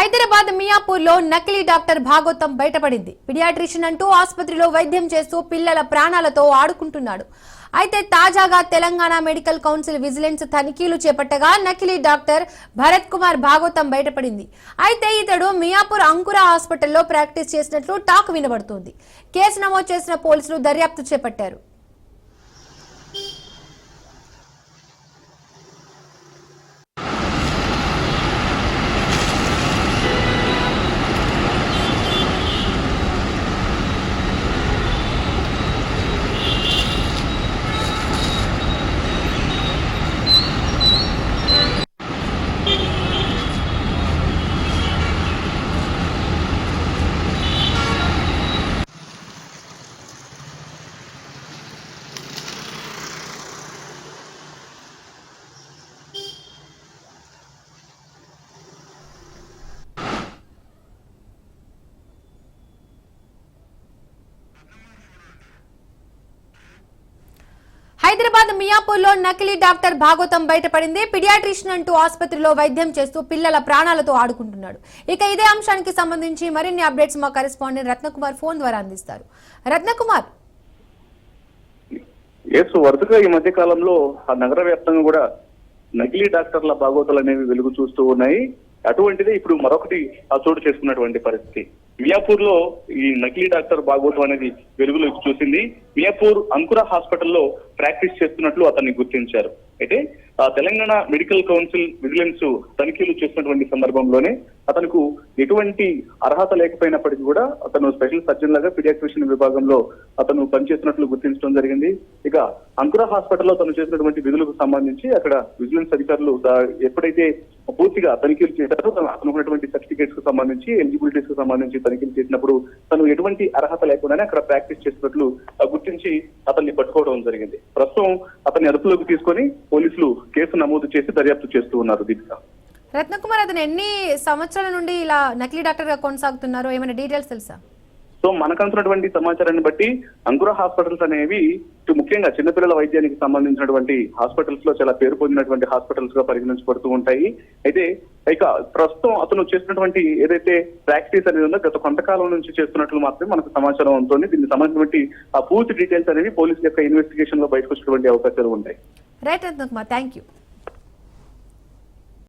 హైదరాబాద్ మియాపూర్లో నకిలీ డాక్టర్ భాగవతం బయటపడింది. పిడియాట్రిషియన్ అంటూ ఆసుపత్రిలో వైద్యం చేస్తూ పిల్లల ప్రాణాలతో ఆడుకుంటున్నాడు. అయితే తాజాగా తెలంగాణ మెడికల్ కౌన్సిల్ విజిలెన్స్ తనిఖీలు చేపట్టగా నకిలీ డాక్టర్ భరత్ కుమార్ భాగవతం బయటపడింది. అయితే ఇతడు మియాపూర్ అంకుర హాస్పిటల్లో ప్రాక్టీస్ చేసినట్లు టాక్ వినబడుతోంది. కేసు నమోదు చేసిన పోలీసులు దర్యాప్తు చేపట్టారు. హైదరాబాద్ మియాపూర్లో నకిలీ డాక్టర్ భాగవతం బయటపడింది. పిడియాట్రిషియన్ అంటూ ఆసుపత్రిలో వైద్యం చేస్తూ పిల్లల ప్రాణాలతో ఆడుకుంటున్నాడు. ఇక ఇదే అంశానికి సంబంధించి మరిన్ని అప్డేట్స్ మా కరెస్పాండెంట్ రత్నకుమార్ ఫోన్ ద్వారా అందిస్తారు. రత్నకుమార్, వరుసగా ఈ మధ్య కాలంలో ఆ నగర వ్యాప్తంగా కూడా నకిలీ డాక్టర్ల భాగవతాలు అనేవి వెలుగు చూస్తూ ఉన్నాయి. అటువంటిదే ఇప్పుడు మరొకటి చోటు చేసుకున్నటువంటి పరిస్థితి. మియాపూర్ లో ఈ నకిలీ డాక్టర్ భాగవతం అనేది వెలుగులోకి చూసింది. మియాపూర్ అంకుర హాస్పిటల్లో ప్రాక్టీస్ చేస్తున్నట్లు అతన్ని గుర్తించారు. అయితే తెలంగాణ మెడికల్ కౌన్సిల్ విజిలెన్స్ తనిఖీలు చేస్తున్నటువంటి సందర్భంలోనే అతనికి ఎటువంటి అర్హత లేకపోయినప్పటికీ కూడా అతను స్పెషల్ సర్జన్ లాగా పీడియాట్రిషియన్ విభాగంలో అతను పనిచేస్తున్నట్లు గుర్తించడం జరిగింది. ఇక అంకుర హాస్పిటల్లో తను చేసినటువంటి విధులకు సంబంధించి అక్కడ విజిలెన్స్ అధికారులు ఎప్పుడైతే పూర్తిగా తనిఖీలు చేశారో అతను ఉన్నటువంటి సర్టిఫికేట్స్ కు సంబంధించి ఎలిజిబిలిటీస్ కు సంబంధించి తనిఖీలు చేసినప్పుడు తను ఎటువంటి అర్హత లేకుండానే అక్కడ ప్రాక్టీస్ చేసినట్లు గుర్తించి అతన్ని పట్టుకోవడం జరిగింది. ప్రస్తుతం అతన్ని అదుపులోకి తీసుకొని పోలీసులు కేసు నమోదు చేసి దర్యాప్తు చేస్తూ ఉన్నారు. దీపిక, రత్నకుమార్, అతను ఎన్ని సంవత్సరాల నుండి ఇలా నకిలీ డాక్టర్ గా కొనసాగుతున్నారో ఏమైనా డీటెయిల్స్ తెలుసా? సో మనకు అందుతున్నటువంటి సమాచారాన్ని బట్టి అంకుర హాస్పిటల్స్ అనేవి ముఖ్యంగా చిన్నపిల్లల వైద్యానికి సంబంధించినటువంటి హాస్పిటల్స్ లో చాలా పేరు పొందినటువంటి హాస్పిటల్స్ గా పరిగణించబడుతూ ఉంటాయి. అయితే ఇక ప్రస్తుతం అతను చేస్తున్నటువంటి ఏదైతే ప్రాక్టీస్ అనేది ఉందో గత కొంతకాలం నుంచి చేస్తున్నట్లు మాత్రమే మనకు సమాచారం ఉంటుంది. దీనికి సంబంధించినటువంటి పూర్తి డీటెయిల్స్ అనేవి పోలీసుల యొక్క ఇన్వెస్టిగేషన్ లో బయటకు వచ్చేటువంటి అవకాశాలు ఉంటాయి. Right Ratnakumar, thank you.